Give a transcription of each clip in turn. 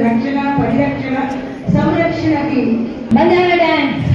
రక్షణ పరిరక్షణ సంరక్షణకి Banjara dance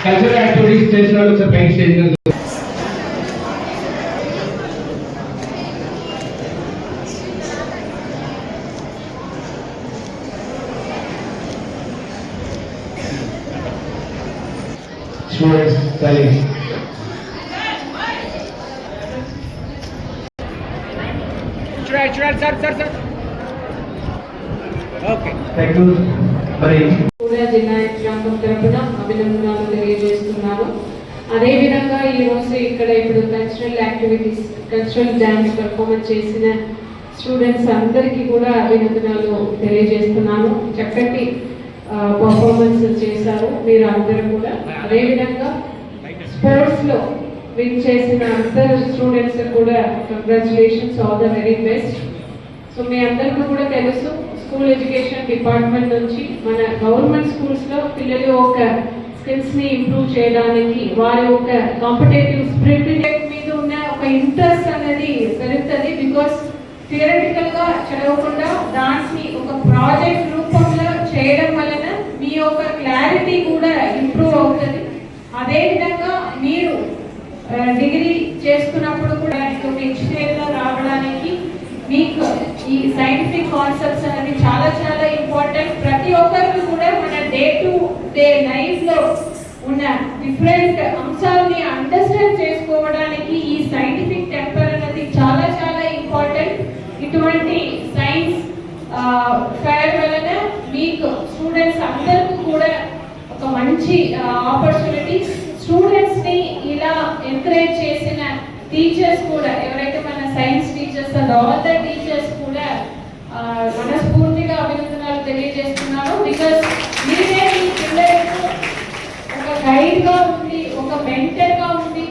cultural activities station also main station. Students studying. Sir. Okay. Thank you. Bye. జిల్లా యంత్రాంగం తరపున అభినందనలు తెలియజేస్తున్నాను. అదేవిధంగా ఈరోజు ఇక్కడ ఇప్పుడు కల్చరల్ డ్యాన్స్ పర్ఫార్మెన్స్ చేసిన స్టూడెంట్స్ అందరికీ కూడా అభినందనలు తెలియజేస్తున్నాను. చక్కటి పర్ఫార్మెన్స్ చేశారు మీరు అందరూ కూడా. అదేవిధంగా స్పోర్ట్స్లో విన్ చేసిన అందరు స్టూడెంట్స్ కూడా congratulations, all the very best. So మీ అందరికీ కూడా తెలుసు, స్కూల్ ఎడ్యుకేషన్ డిపార్ట్మెంట్ నుంచి మన గవర్నమెంట్ స్కూల్స్లో పిల్లలు ఒక స్కిల్స్ని ఇంప్రూవ్ చేయడానికి వారి ఒక కాంపిటేటివ్ స్పిరిట్ మీద ఉన్న ఒక ఇంట్రెస్ట్ అనేది పెరుగుతుంది. బికాస్ థియరటికల్గా చదవకుండా దాన్ని ఒక ప్రాజెక్ట్ రూపంలో చేయడం వలన మీ యొక్క క్లారిటీ కూడా ఇంప్రూవ్ అవుతుంది. అదేవిధంగా మీరు డిగ్రీ చేస్తున్నప్పుడు కూడా ఇంజనీర్గా రావడానికి మీకు ఈ సైంటిఫిక్ కాన్సెప్ట్స్ అనేది చాలా చాలా ఇంపార్టెంట్. ప్రతి ఒక్కరికి కూడా మన డే టు డే లైఫ్లో ఉన్న డిఫరెంట్ అంశాలని అండర్స్టాండ్ చేసుకోవడానికి ఈ సైంటిఫిక్ టెంపర్ అనేది చాలా చాలా ఇంపార్టెంట్. ఇటువంటి సైన్స్ ఫెయిర్ వలన మీకు స్టూడెంట్స్ అందరికీ కూడా ఒక మంచి ఆపర్చునిటీ. స్టూడెంట్స్ని ఇలా ఎంకరేజ్ చేసిన టీచర్స్ కూడా, ఎవరైతే మన science teachers and all the teachers కూడా మనస్ఫూర్తిగా అభినందనలు తెలియజేస్తున్నాను. బికాస్ మీరే మీ పిల్లలకు ఒక గైడ్గా ఉంది, ఒక మెంటర్గా ఉంది.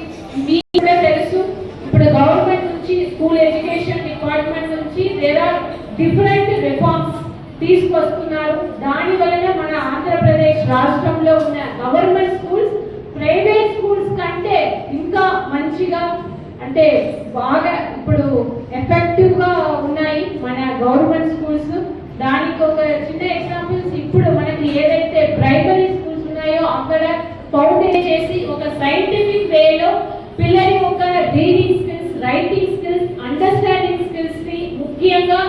మీకు కూడా తెలుసు, ఇప్పుడు గవర్నమెంట్ నుంచి స్కూల్ ఎడ్యుకేషన్ డిపార్ట్మెంట్ నుంచి దేర్ ఆర్ డిఫరెంట్ రిఫార్మ్స్ తీసుకొస్తున్నారు. దాని వలన మన ఆంధ్రప్రదేశ్ రాష్ట్రంలో ఉన్న గవర్నమెంట్ స్కూల్స్ ప్రైవేట్ స్కూల్స్ కంటే ఇంకా మంచిగా, అంటే బాగా ఇప్పుడు ఎఫెక్టివ్గా ఉన్నాయి మన గవర్నమెంట్ స్కూల్స్. దానికి ఒక చిన్న ఎగ్జాంపుల్స్, ఇప్పుడు మనకి ఏదైతే ప్రైమరీ స్కూల్స్ ఉన్నాయో అక్కడ ఫౌండేషన్ చేసి ఒక సైంటిఫిక్ వేలో పిల్లల ఒక reading skills, writing skills, understanding skills ని, ముఖ్యంగా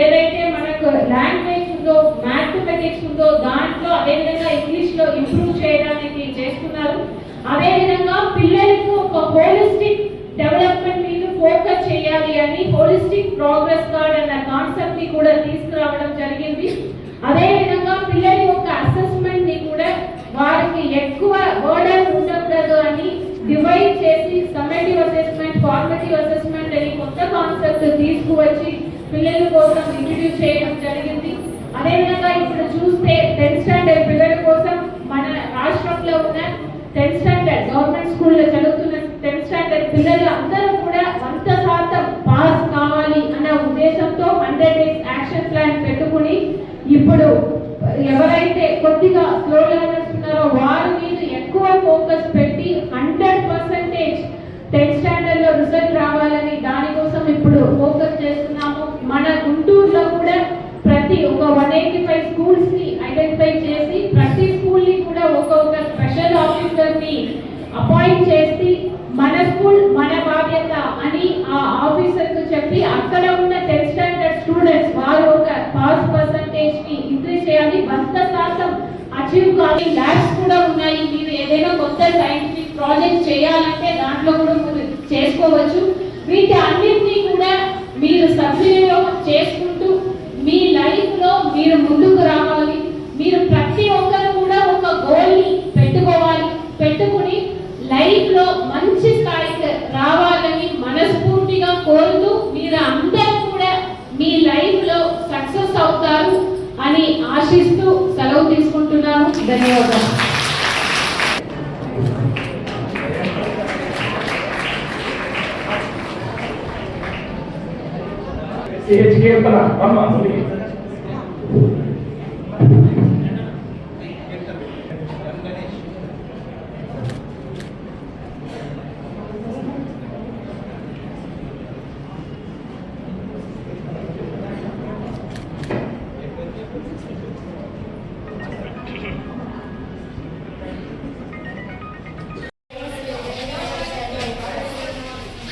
ఏదైతే మనకు లాంగ్వేజ్ ఉందో, మ్యాథమెటిక్స్ ఉందో దాంట్లో, అదేవిధంగా ఇంగ్లీష్ లో ఇంప్రూవ్ చేయడానికి చేస్తున్నారు. అదేవిధంగా పిల్లలకు ఒక హోలిస్టిక్ డెవలప్మెంట్ మీద ఫోకస్ చేయాలి అని హోలిస్టిక్ ప్రోగ్రెస్ కార్డ్ అన్న కాన్సెప్ట్ ని కూడా తీసుకురావడం జరిగింది. అదేవిధంగా పిల్లల యొక్క అసెస్మెంట్ ని కూడా వారికి ఎక్కువ బర్డన్ ఉండకూడదు అని డివైడ్ చేసి సమ్మేటివ్ అసెస్మెంట్, ఫార్మేటివ్ అసెస్మెంట్ అని కొత్త కాన్సెప్ట్ తీసుకువచ్చి పిల్లల కోసం ఇంట్రడ్యూస్ చేయడం జరిగింది. అదేవిధంగా ఇప్పుడు చూస్తే 10th స్టాండర్డ్ పిల్లల కోసం మన రాష్ట్రంలో ఉన్న 10th స్టాండర్డ్ గవర్నమెంట్ స్కూల్లో చదువుతున్న 10th స్టాండర్డ్ పిల్లలు అందరూ కూడా 100% పాస్ కావాలి అన్న ఉద్దేశంతో 100 days యాక్షన్ ప్లాన్ పెట్టుకుని ఇప్పుడు ఎవరైతే కొద్దిగా స్లో లెర్నర్స్ ఉన్నారో వారి మీద ఎక్కువ ఫోకస్ పెట్టి 100% 10th స్టాండర్డ్ లో రిజల్ట్ రావాలని దానికోసం ఇప్పుడు ఫోకస్ చేస్తున్నాము. మన గుంటూరులో కూడా ప్రతి ఒక 185 స్కూల్స్ ని ఐడెంటిఫై చేసి ప్రతి స్కూల్ ని కూడా ఒక్కొక్క స్పెషల్ ఆఫీసర్ ని అపాయింట్ చేసి మన స్కూల్ మన బాధ్యత అని ఆ ఆ ఆఫీసర్తో చెప్పి అక్కడ ఉన్న 10th స్టాండర్డ్ స్టూడెంట్స్ వారు ఒక పాస్ పర్సంటేజ్ ని ఇంక్రీజ్ చేయాలి, 100% అచీవ్ కావాలి. ల్యాబ్స్ కూడా ఉన్నాయి, మీరు ఏదైనా కొత్త సైంటిఫిక్ ప్రాజెక్ట్ చేయాలంటే దాంట్లో కూడా మీరు చేసుకోవచ్చు. వీటి అన్నింటినీ కూడా మీరు సద్వినియోగం చేసుకుంటూ మీ లైఫ్ లో మీరు ముందుకు రావాలి. మీరు ప్రతి ఒక్కరు కూడా ఒక గోల్ ని పెట్టుకోవాలి, పెట్టుకుని లైఫ్ లో మంచి స్థాయికి రావాలని మనస్ఫూర్తిగా కోరుతూ మీరు అందరూ కూడా మీ లైఫ్ లో సక్సెస్ అవుతారు అని ఆశిస్తూ సెలవు తీసుకుంటున్నాను. ధన్యవాదాలు.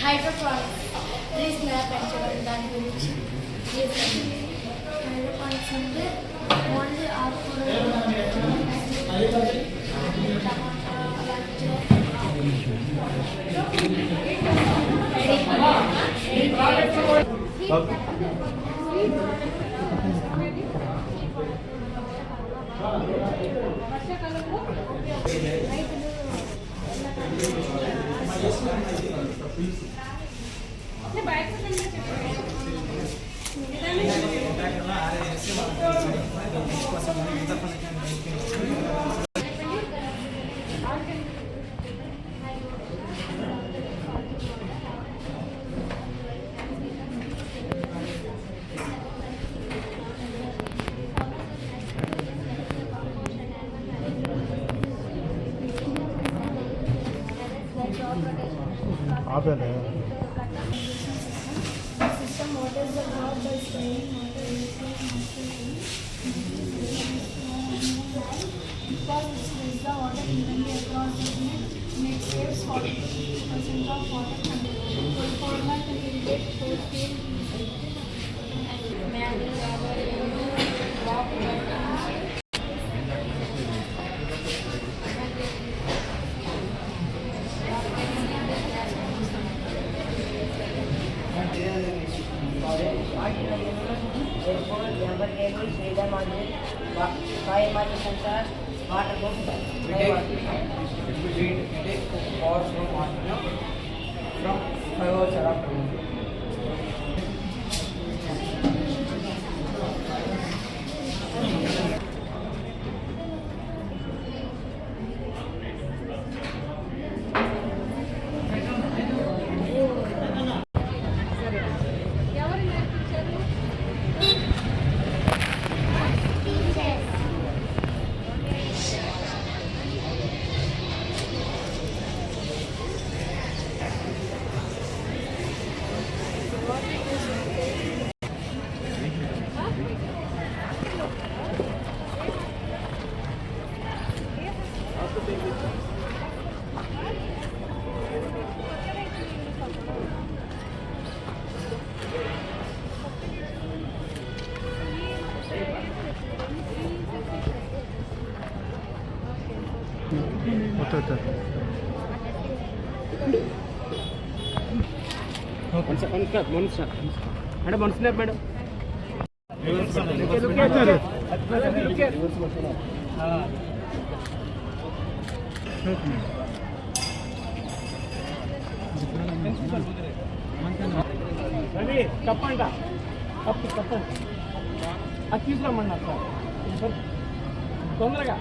హైడ్రోపానిక్స్ ట్రీస్ పెంచడం దాని గురించి చేశాను. హైడ్రోపానిక్స్ అంటే ఓన్లీ ఆకుకూరలు, టమాటా అలాంటి system. What is the job by staying water because it spreads the water evenly across the net and it saves 40% of water content. So farmer can irrigate whole field therefore never able to see them on the 5 money center water book. We take power from water from 5 hours around. Madam one snap madam తప్పంట తప్పండి అది తీసుకురమ్మన్నారు sir తొందరగా